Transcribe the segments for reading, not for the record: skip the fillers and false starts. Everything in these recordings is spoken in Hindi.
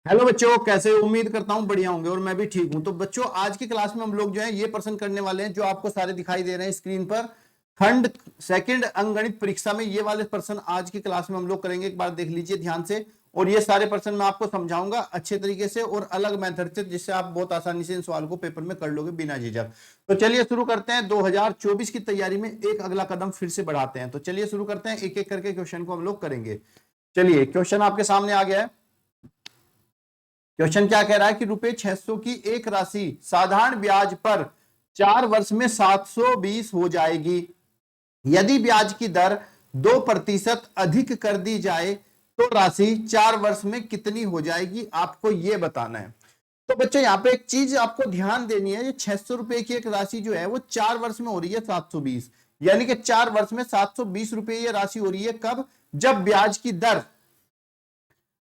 हेलो बच्चों, कैसे हो? उम्मीद करता हूं बढ़िया होंगे और मैं भी ठीक हूं। तो बच्चों, आज की क्लास में हम लोग जो है ये प्रश्न करने वाले हैं जो आपको सारे दिखाई दे रहे हैं स्क्रीन पर। खंड सेकंड अंकगणित परीक्षा में ये वाले प्रश्न आज की क्लास में हम लोग करेंगे। एक बार देख लीजिए ध्यान से। और ये सारे प्रश्न मैं आपको समझाऊंगा अच्छे तरीके से और अलग मेथड से, जिससे आप बहुत आसानी से इन सवाल को पेपर में कर लोगे बिना झिझक। तो चलिए शुरू करते हैं। 2024 की तैयारी में एक अगला कदम फिर से बढ़ाते हैं। तो चलिए शुरू करते हैं, एक एक करके क्वेश्चन को हम लोग करेंगे। चलिए, क्वेश्चन आपके सामने आ गया है। क्वेश्चन क्या कह रहा है कि रुपए 600 की एक राशि साधारण ब्याज पर 4 वर्ष में 720 हो जाएगी। यदि ब्याज की दर 2% अधिक कर दी जाए तो राशि 4 वर्ष में कितनी हो जाएगी, आपको यह बताना है। तो बच्चों, यहाँ पे एक चीज आपको ध्यान देनी है। ये 600 रुपए की एक राशि जो है वो 4 वर्ष में हो रही है 720, यानी कि 4 वर्ष में 720 रुपए ये राशि हो रही है। कब? जब ब्याज की दर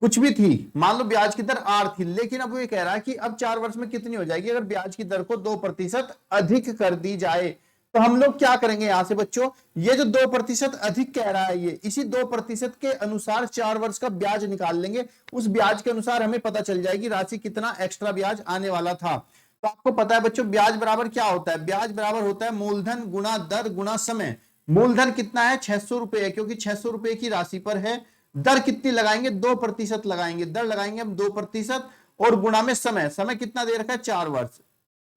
कुछ भी थी, मान लो ब्याज की दर आर थी, लेकिन अब वो ये कह रहा है कि अब 4 वर्ष में कितनी हो जाएगी अगर ब्याज की दर को 2% अधिक कर दी जाए। तो हम लोग क्या करेंगे यहां से बच्चों, ये जो 2% अधिक कह रहा है, ये इसी 2% के अनुसार 4 वर्ष का ब्याज निकाल लेंगे। उस ब्याज के अनुसार हमें पता चल जाएगी राशि कितना एक्स्ट्रा ब्याज आने वाला था। तो आपको पता है बच्चों, ब्याज बराबर क्या होता है? ब्याज बराबर होता है मूलधन गुणा दर गुणा समय। मूलधन कितना है? 600 रुपए है, क्योंकि 600 रुपए की राशि पर है। दर कितनी लगाएंगे? 2% लगाएंगे। दर लगाएंगे हम 2% और गुणा में समय। समय कितना दे रखा है? 4 वर्ष।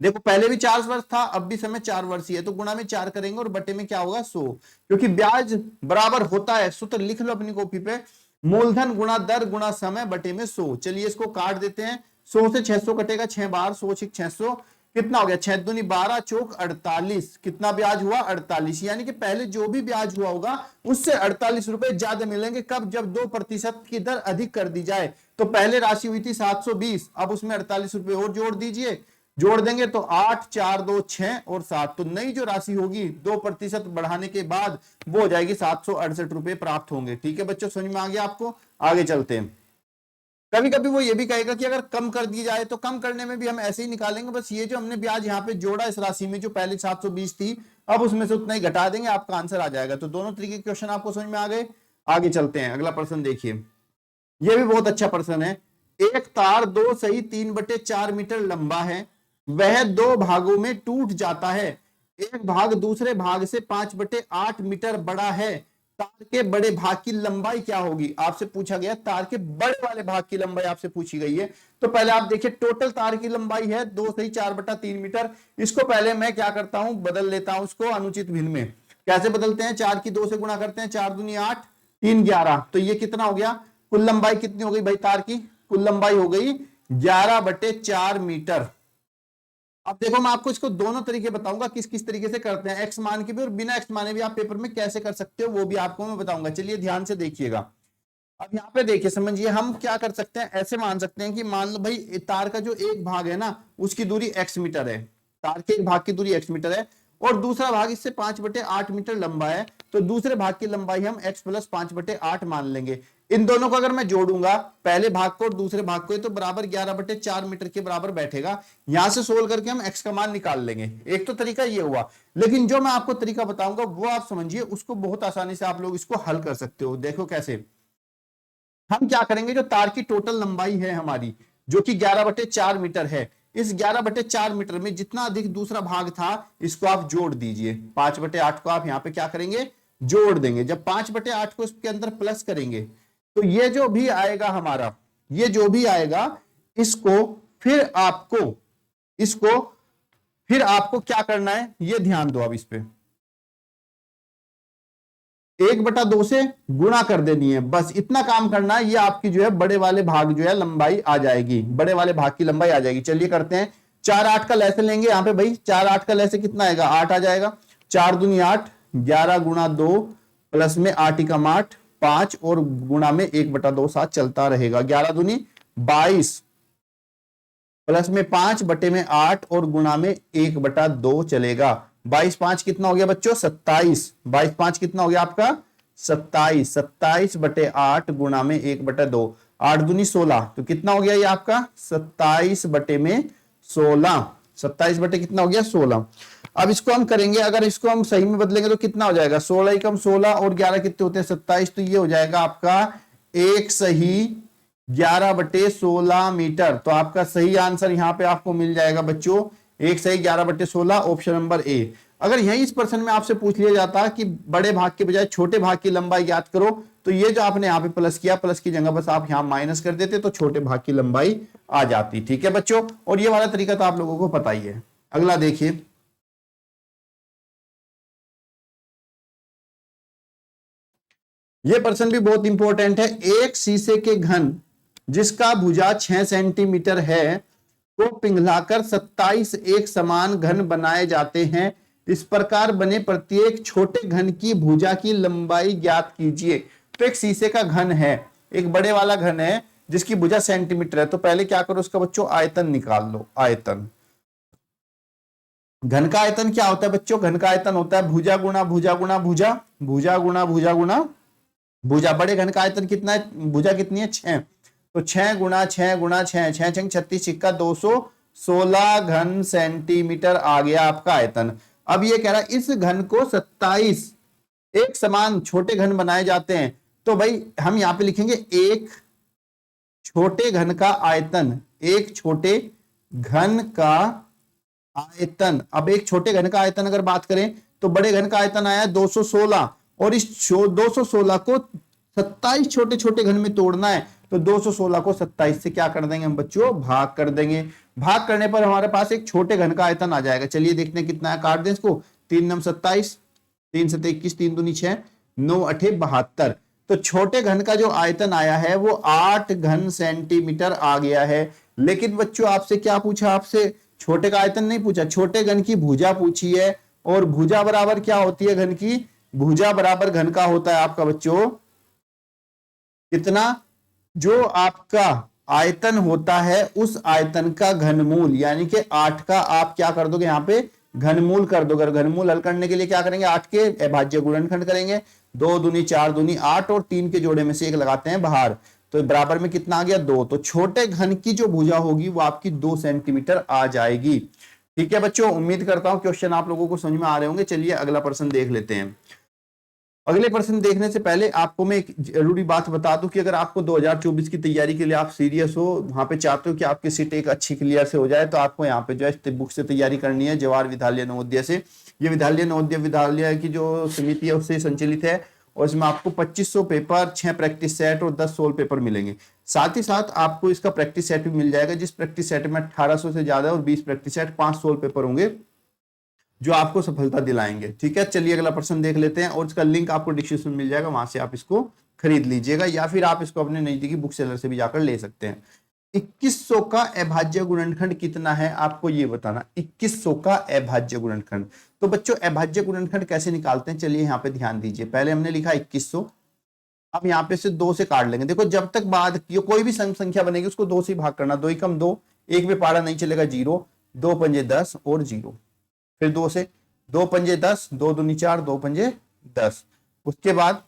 देखो, पहले भी 4 वर्ष था, अब भी समय 4 वर्ष ही है, तो गुणा में 4 करेंगे और बटे में क्या होगा? 100। क्योंकि ब्याज बराबर होता है, सूत्र लिख लो अपनी कॉपी पे, मूलधन गुणा दर गुणा समय बटे में 100। चलिए इसको काट देते हैं। 100 से 600 कटेगा, 6 बार 100 600, कितना हो गया? 6 दूनी 12 चौक 48। कितना ब्याज हुआ? 48। यानी कि पहले जो भी ब्याज हुआ होगा उससे 48 रुपए ज्यादा मिलेंगे। कब? जब 2% की दर अधिक कर दी जाए। तो पहले राशि हुई थी 720, अब उसमें 48 रुपए और जोड़ दीजिए। जोड़ देंगे तो 8 4 2 6 और 7, तो नई जो राशि होगी 2% बढ़ाने के बाद वो हो जाएगी 768 रुपए प्राप्त होंगे। ठीक है बच्चों, समझ में आ गया आपको? आगे चलते हैं। कभी कभी वो ये भी कहेगा कि अगर कम कर दी जाए, तो कम करने में भी हम ऐसे ही निकालेंगे। बस ये जो हमने ब्याज यहाँ पे जोड़ा इस राशि में, जो पहले 720 थी, अब उसमें से उतना ही घटा देंगे, आपका आंसर आ जाएगा। तो दोनों तरीके के क्वेश्चन आपको समझ में आ गए। आगे चलते हैं, अगला प्रश्न देखिए। यह भी बहुत अच्छा प्रश्न है। एक तार 2 सही 3/4 मीटर लंबा है, वह 2 भागों में टूट जाता है। एक भाग दूसरे भाग से 5/8 मीटर बड़ा है। तार के बड़े भाग की लंबाई क्या होगी? आपसे पूछा गया तार के बड़े वाले भाग की लंबाई आपसे पूछी गई है। तो पहले आप देखिए, टोटल तार की लंबाई है 2 सही 4/3 मीटर। इसको पहले मैं क्या करता हूं, बदल लेता हूं उसको अनुचित भिन्न में। कैसे बदलते हैं? 4 की 2 से गुणा करते हैं, 4 दूनी 8 3 11। तो ये कितना हो गया? कुल लंबाई कितनी हो गई भाई? तार की कुल लंबाई हो गई 11/4 मीटर। अब देखो, मैं आपको इसको दोनों तरीके बताऊंगा किस किस तरीके से करते हैं। एक्स मान के भी और बिना एक्स माने भी आप पेपर में कैसे कर सकते हो, वो भी आपको मैं बताऊंगा। चलिए ध्यान से देखिएगा। अब यहाँ पे देखिए, समझिए, हम क्या कर सकते हैं, ऐसे मान सकते हैं कि मान लो भाई तार का जो एक भाग है ना, उसकी दूरी एक्स मीटर है। तार के एक भाग की दूरी एक्स मीटर है और दूसरा भाग इससे 5/8 मीटर लंबा है। तो दूसरे भाग की लंबाई हम x प्लस 5/8 मान लेंगे। इन दोनों को अगर मैं जोड़ूंगा, पहले भाग को और दूसरे भाग को, तो बराबर 11/4 मीटर के बराबर बैठेगा। यहां से सोल्व करके हम x का मान निकाल लेंगे। एक तो तरीका ये हुआ, लेकिन जो मैं आपको तरीका बताऊंगा वो आप समझिए, उसको बहुत आसानी से आप लोग इसको हल कर सकते हो। देखो कैसे। हम क्या करेंगे, जो तार की टोटल लंबाई है हमारी, जो कि 11/4 मीटर है, इस 11/4 मीटर में जितना अधिक दूसरा भाग था, इसको आप जोड़ दीजिए। 5/8 को आप यहां पे क्या करेंगे? जोड़ देंगे। जब 5/8 को इसके अंदर प्लस करेंगे, तो ये जो भी आएगा हमारा, ये जो भी आएगा, इसको फिर आपको इसको फिर आपको क्या करना है, ये ध्यान दो। अब इस पे 1/2 से गुणा कर देनी है, बस इतना काम करना है। ये आपकी जो है बड़े वाले भाग जो है लंबाई आ जाएगी, बड़े वाले भाग की लंबाई आ जाएगी। चलिए करते हैं। 4 8 का लैसे लेंगे यहाँ पे भाई। 4 8 का लैसे कितना आएगा? 8 आ जाएगा। 4 दूनी 8, 11 गुणा 2 प्लस में 8 एकम 8 5 और गुणा में 1/2 साथ चलता रहेगा। 11 दूनी 22 प्लस में 5 बटे में 8 और गुणा में 1/2 चलेगा। 22 5 कितना हो गया बच्चों? 27। 22 5 कितना हो गया आपका? 27। 27/8 गुणा में 1/2, 8 दूनी 16, तो कितना हो गया ये आपका? 27 बटे में 16। 27 बटे कितना हो गया? 16। अब इसको हम करेंगे, अगर इसको हम सही में बदलेंगे तो कितना हो जाएगा? 16 एकम 16 और 11 कितने होते हैं? 27। तो ये हो जाएगा आपका 1 सही 11/16 मीटर। तो आपका सही आंसर यहाँ पे आपको मिल जाएगा बच्चों, एक सही 11/16, ऑप्शन नंबर ए। अगर यही इस प्रश्न में आपसे पूछ लिया जाता कि बड़े भाग के बजाय छोटे भाग की लंबाई ज्ञात करो, तो ये जो आपने यहाँ पे प्लस किया, प्लस की जगह बस आप यहाँ माइनस कर देते तो छोटे भाग की लंबाई आ जाती। ठीक है बच्चों, और ये वाला तरीका तो आप लोगों को पता ही है। अगला देखिए, ये प्रश्न भी बहुत इंपॉर्टेंट है। एक शीशे के घन जिसका भुजा 6 सेंटीमीटर है को पिघलाकर 27 एक समान घन बनाए जाते हैं। इस प्रकार बने प्रत्येक छोटे घन की भुजा की लंबाई ज्ञात कीजिए। तो एक शीशे का घन है, एक बड़े वाला घन है जिसकी भुजा सेंटीमीटर है। तो पहले क्या करो, उसका बच्चों आयतन निकाल लो। आयतन, घन का आयतन क्या होता है बच्चों? घन का आयतन होता है भुजा गुणा भुजा गुणा भुजा, भुजा गुणा भुजा गुणा भुजा। बड़े घन का आयतन कितना है? भुजा कितनी है? 6। तो 6 गुणा 6 गुणा 6, 6 छंग 36, सिक्का 216 घन सेंटीमीटर आ गया आपका आयतन। अब ये कह रहा है इस घन को 27 एक समान छोटे घन बनाए जाते हैं। तो भाई हम यहां पे लिखेंगे एक छोटे घन का आयतन, एक छोटे घन का आयतन। अब एक छोटे घन का आयतन अगर बात करें तो बड़े घन का आयतन आया 216, और इस 216 को 27 छोटे छोटे घन में तोड़ना है। तो 216 को 27 से क्या कर देंगे हम बच्चों? भाग कर देंगे। भाग करने पर हमारे पास एक छोटे घन का आयतन आ जाएगा। चलिए देखते हैं कितना है, काट दें इसको। 3 नम 27, 3 7 21, 3 दूनी 6, 9 8 72। तो छोटे घन का जो आयतन आया है वो 8 घन सेंटीमीटर आ गया है। लेकिन बच्चों आपसे क्या पूछा? आपसे छोटे का आयतन नहीं पूछा, छोटे घन की भुजा पूछी है। और भुजा बराबर क्या होती है घन की? भुजा बराबर घन का होता है आपका बच्चों कितना? जो आपका आयतन होता है उस आयतन का घनमूल, यानी कि 8 का आप क्या कर दोगे यहाँ पे? घनमूल कर दोगे। घनमूल हल करने के लिए क्या करेंगे? 8 के अभाज्य गुणनखंड करेंगे। 2 दूनी 4 दूनी 8, और 3 के जोड़े में से 1 लगाते हैं बाहर। तो बराबर में कितना आ गया? 2। तो छोटे घन की जो भुजा होगी वो आपकी 2 सेंटीमीटर आ जाएगी। ठीक है बच्चों, उम्मीद करता हूं क्वेश्चन आप लोगों को समझ में आ रहे होंगे। चलिए अगला प्रश्न देख लेते हैं। अगले प्रश्न देखने से पहले आपको मैं एक जरूरी बात बता दूं कि अगर आपको 2024 की तैयारी के लिए आप सीरियस हो, वहां पे चाहते हो कि आपकी सीट एक अच्छी क्लियर से हो जाए, तो आपको यहाँ पे जो है बुक से तैयारी करनी है, जवाहर विद्यालय नवोदय से। ये विद्यालय नवोदय विद्यालय की जो समिति है उससे संचालित है, और इसमें आपको 2500 पेपर, 6 प्रैक्टिस सेट और 10 सोल्व पेपर मिलेंगे। साथ ही साथ आपको इसका प्रैक्टिस सेट भी मिल जाएगा, जिस प्रैक्टिस सेट में 1800 से ज्यादा और 20 प्रैक्टिस सेट, 5 सोल्व पेपर होंगे जो आपको सफलता दिलाएंगे। ठीक है, चलिए अगला प्रश्न देख लेते हैं, और इसका लिंक आपको डिस्क्रिप्शन में मिल जाएगा, वहां से आप इसको खरीद लीजिएगा, या फिर आप इसको अपने नजदीकी बुक सेलर से भी जाकर ले सकते हैं। 2100 का अभाज्य गुणनखंड कितना है आपको ये बताना। 2100 का अभाज्य गुणनखंड। तो बच्चों अभाज्य गुणनखंड कैसे निकालते हैं, चलिए यहाँ पे ध्यान दीजिए। पहले हमने लिखा 2100, अब यहाँ पे से 2 से काट लेंगे। देखो जब तक बाद कोई भी संख्या बनेगी उसको 2 से भाग करना। 2 एकम 2, 1 में पारा नहीं चलेगा 0, 2 पंजे 10 और 0, फिर 2 से 2 पंजे 10, 2 दूनी 4, 2 पंजे 10। उसके बाद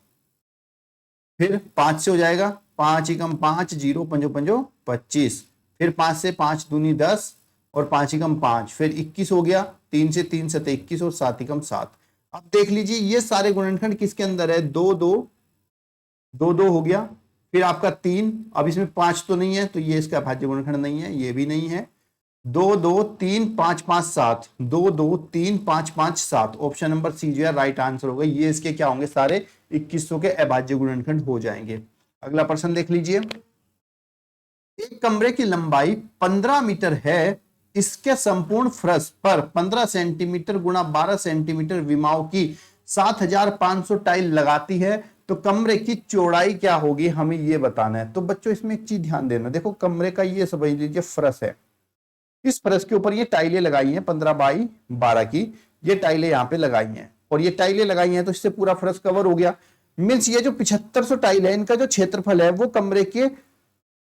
फिर 5 से हो जाएगा, 5 एकम 5, 0 पंजो पंजो 25, फिर 5 से 5 दूनी 10 और 5 एकम 5, फिर 21 हो गया। 3 से 3 सते 21 और 7 एकम 7। अब देख लीजिए ये सारे गुणनखंड किसके अंदर है? 2 2 2 2 हो गया, फिर आपका 3, अब इसमें 5 तो नहीं है तो ये इसका अभाज्य गुणनखंड नहीं है, ये भी नहीं है। 2 2 3 5 5 7, 2 2 3 5 5 7, ऑप्शन नंबर सी जो है राइट आंसर होगा। ये इसके क्या होंगे? सारे 2100 के अभाज्य गुणनखंड हो जाएंगे। अगला प्रश्न देख लीजिए। एक कमरे की लंबाई 15 मीटर है, इसके संपूर्ण फर्श पर 15 सेंटीमीटर गुणा 12 सेंटीमीटर विमाओं की 7500 टाइल लगाती है, तो कमरे की चौड़ाई क्या होगी हमें ये बताना है। तो बच्चों इसमें एक चीज ध्यान देना, देखो कमरे का ये समझ लीजिए फर्श है, इस फर्श के ऊपर ये टाइलें लगाई हैं 15 बाई 12 की, ये टाइलें यहाँ पे लगाई हैं, और ये टाइलें लगाई हैं तो इससे पूरा फर्श कवर हो गया। मीन्स ये जो 7500 टाइल है इनका जो क्षेत्रफल है वो कमरे के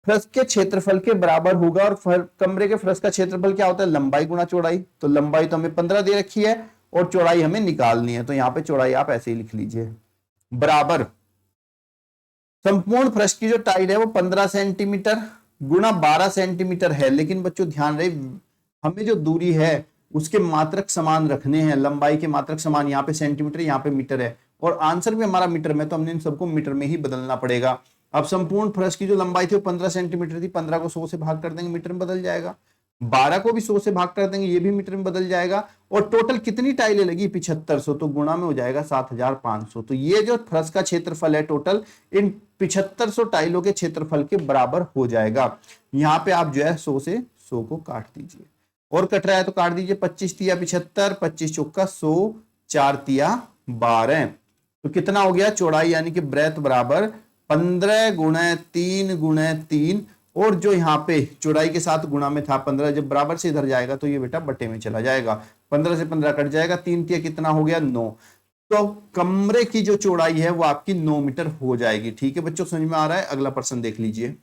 फर्श के क्षेत्रफल के बराबर होगा। और कमरे के फर्श का क्षेत्रफल क्या होता है? लंबाई गुणा चौड़ाई। तो लंबाई तो हमें 15 दे रखी है और चौड़ाई हमें निकालनी है, तो यहाँ पे चौड़ाई आप ऐसे ही लिख लीजिए, बराबर संपूर्ण फर्श की जो टाइल है वो 15 सेंटीमीटर गुणा 12 सेंटीमीटर है। लेकिन बच्चों ध्यान रहे हमें जो दूरी है उसके मात्रक समान रखने हैं, लंबाई के मात्रक समान, यहाँ पे सेंटीमीटर यहाँ पे मीटर है, और आंसर भी हमारा मीटर में, तो हमने इन सबको मीटर में ही बदलना पड़ेगा। अब संपूर्ण फर्श की जो लंबाई थी वो 15 सेंटीमीटर थी, 15 को 100 से भाग कर देंगे, मीटर में बदल जाएगा। 12 को भी 100 से भाग कर देंगे, ये भी मीटर में बदल जाएगा। और टोटल कितनी टाइलें लगी? 7500, तो गुणा में हो जाएगा 7500। तो ये जो फर्श का क्षेत्रफल है टोटल इन 7500 टाइलों के क्षेत्रफल के बराबर हो जाएगा। यहाँ पे आप जो है 100 से 100 को काट दीजिए, और कट रहा है तो काट दीजिए। 25 तिया 75, 25 चौका 100, 4 तिया 12, तो कितना हो गया? चौड़ाई यानी कि ब्रेथ बराबर 15 गुणे 3 गुणे 3, और जो यहाँ पे चौड़ाई के साथ गुणा में था 15, जब बराबर से इधर जाएगा तो ये बेटा बटे में चला जाएगा। 15 से 15 कट जाएगा, 3 तिया कितना हो गया? 9। तो कमरे की जो चौड़ाई है वो आपकी 9 मीटर हो जाएगी। ठीक है बच्चों, समझ में आ रहा है? अगला प्रश्न देख लीजिए।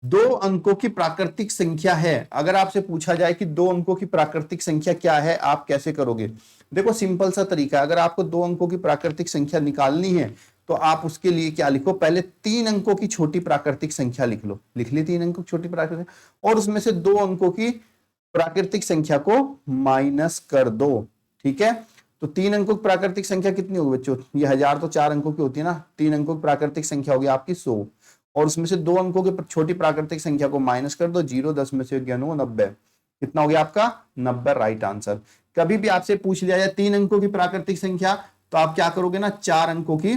2 अंकों की प्राकृतिक संख्या है। अगर आपसे पूछा जाए कि 2 अंकों की प्राकृतिक संख्या क्या है, आप कैसे करोगे? देखो सिंपल सा तरीका है। अगर आपको 2 अंकों की प्राकृतिक संख्या निकालनी है तो आप उसके लिए क्या लिखो? पहले 3 अंकों की छोटी प्राकृतिक संख्या लिख लो। लिख ली 3 अंकों की छोटी प्राकृतिक, और उसमें से 2 अंकों की प्राकृतिक संख्या को माइनस कर दो। ठीक है, तो 3 अंकों की प्राकृतिक संख्या कितनी होगी बच्चों? ये 1000 तो 4 अंकों की होती है ना। 3 अंकों की प्राकृतिक संख्या होगी आपकी 100, और उसमें से 2 अंकों की छोटी प्राकृतिक संख्या को माइनस कर दो। 0, 10 में से 9, 90। कितना हो गया आपका? 90 राइट आंसर। कभी भी आपसे पूछ लिया जाए 3 अंकों की प्राकृतिक संख्या, तो आप क्या करोगे ना, 4 अंकों की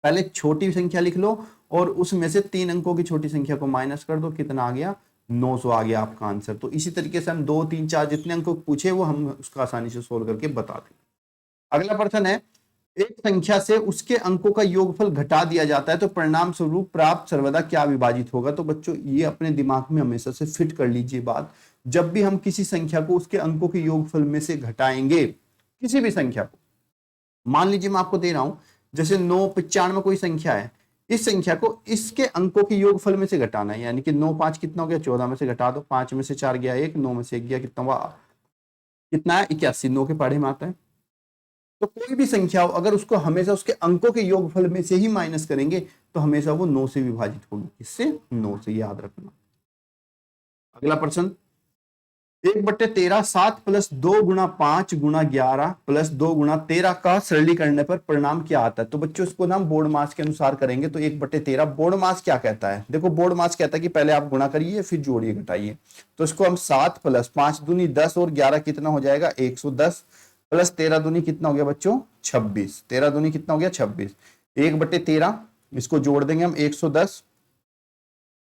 पहले छोटी संख्या लिख लो, और उसमें से 3 अंकों की छोटी संख्या को माइनस कर दो। कितना आ गया? 900 आ गया आपका आंसर। तो इसी तरीके से हम 2, 3, 4 जितने अंकों पूछे वो हम उसका आसानी से सोल्व करके बता देंगे। अगला प्रश्न है, एक संख्या से उसके अंकों का योगफल घटा दिया जाता है तो परिणाम स्वरूप प्राप्त सर्वदा क्या विभाजित होगा? तो बच्चों ये अपने दिमाग में हमेशा से फिट कर लीजिए बात। जब भी हम किसी संख्या को उसके अंकों के योगफल में से घटाएंगे, किसी भी संख्या को, मान लीजिए मैं आपको दे रहा हूं जैसे 995 कोई संख्या है, इस संख्या को इसके अंकों के योगफल में से घटाना है। यानी कि 9 5 कितना हो गया? 14 में से घटा दो, 5 में से 4 गया 1, 9 में से 1 गया कितना हुआ? कितना है? 81। 9 के पढ़े में आता है। तो कोई भी संख्या हो, अगर उसको हमेशा उसके अंकों के योगफल में से ही माइनस करेंगे तो हमेशा वो 9 से विभाजित होगी। इससे 9 से, याद रखना। अगला प्रश्न, 1/13 7 + 2 × 5 × 11 + 2 × 13 का सरली करने पर परिणाम क्या आता है? तो बच्चों इसको ना बोर्ड मास के अनुसार करेंगे। तो 1/13 बोर्ड मास क्या कहता है? देखो बोर्ड मास कहता है कि पहले आप गुणा करिए फिर जोड़िए घटाइए। तो इसको हम 7 + 5 दूनी 10 और 11 कितना हो जाएगा? 110 + 13 दूनी कितना हो गया बच्चों? 26। 13 दूनी कितना हो गया? 26। 1/13 इसको जोड़ देंगे हम 110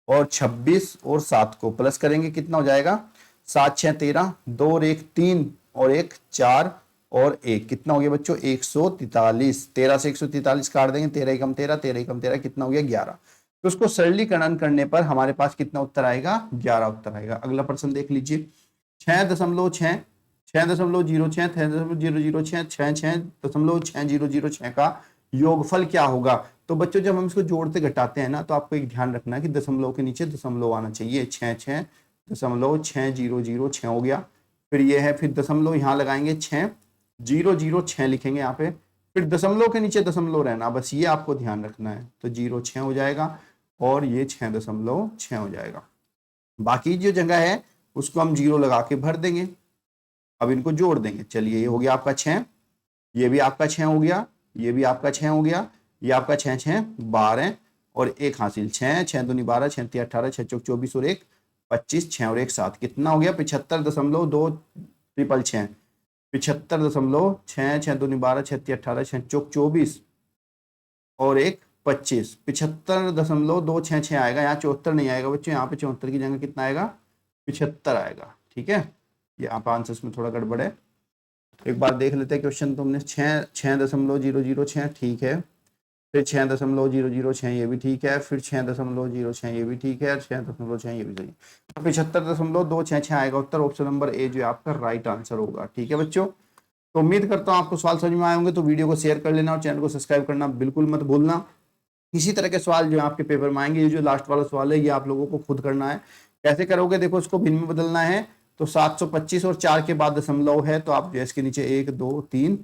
और 26 और 7 को प्लस करेंगे, कितना हो जाएगा? 7 6 13, 2 और 1 3 और 1 4 और 1 कितना हो गया बच्चों? 143। 13 से 143 काट देंगे, 13 × 13, 13 × 13 कितना हो गया? 11। तो उसको सरलीकरण करने पर हमारे पास कितना उत्तर आएगा? 11 उत्तर आएगा। अगला प्रश्न देख लीजिए, 6.6 6.06 6.006 6.606 का योगफल क्या होगा? तो बच्चों जब हम इसको जोड़ते घटाते हैं ना, तो आपको एक ध्यान रखना है कि दशमलव के नीचे दशमलव आना चाहिए। 6.6.6006 हो गया। फिर ये है, फिर दशमलव यहाँ लगाएंगे, 6.006 लिखेंगे यहाँ पे, फिर दशमलव के नीचे दशमलव रहना, बस ये आपको ध्यान रखना है। तो 06 हो जाएगा और ये 6.6 हो जाएगा। बाकी जो जगह है उसको हम 0 लगा के भर देंगे। अब इनको जोड़ देंगे। चलिए ये हो गया आपका 6, ये भी आपका 6 हो गया, ये भी आपका 6 हो गया, ये आपका 6 6 12 और 1 हासिल। 6 6 दूनी 12, 6 3 18, 6 चौक 24 और 1 25, 6 और 1 7 कितना हो गया? 75.2 6 6 75.6 6 दूनी 12, 6 3 18, 6 चौक 24 और 1 25, 75.266 आएगा। यहाँ 74 नहीं आएगा बच्चों, यहाँ पे 74 की जगह कितना आएगा? 75 आएगा। ठीक है, ये आप आंसर्स में थोड़ा गड़बड़ है। एक बार देख लेते हैं क्वेश्चन। तुमने 6.006 ठीक है, फिर 6.006 ये भी ठीक है, फिर 6.06 ये भी ठीक है, 6.6 ये भी सही। 75.266 आएगा उत्तर। ऑप्शन नंबर ए जो आपका राइट आंसर होगा। ठीक है बच्चों, तो उम्मीद करता हूँ आपको सवाल समझ में आए होंगे। तो वीडियो को शेयर कर लेना और चैनल को सब्सक्राइब करना बिल्कुल मत भूलना। इसी तरह के सवाल जो आपके पेपर में आएंगे, ये जो लास्ट वाला सवाल है ये आप लोगों को खुद करना है। कैसे करोगे? देखो इसको भिन्न में बदलना है। तो 725 और 4 के बाद दशमलव है, तो आप जो इसके नीचे 1 2 3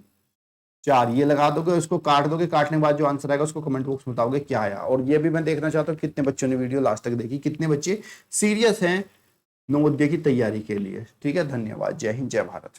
4 ये लगा दोगे, उसको काट दोगे। काटने के बाद जो आंसर आएगा उसको कमेंट बॉक्स में बताओगे क्या आया। और ये भी मैं देखना चाहता हूँ कितने बच्चों ने वीडियो लास्ट तक देखी, कितने बच्चे सीरियस हैं नवोदय की तैयारी के लिए। ठीक है, धन्यवाद। जय हिंद, जय भारत।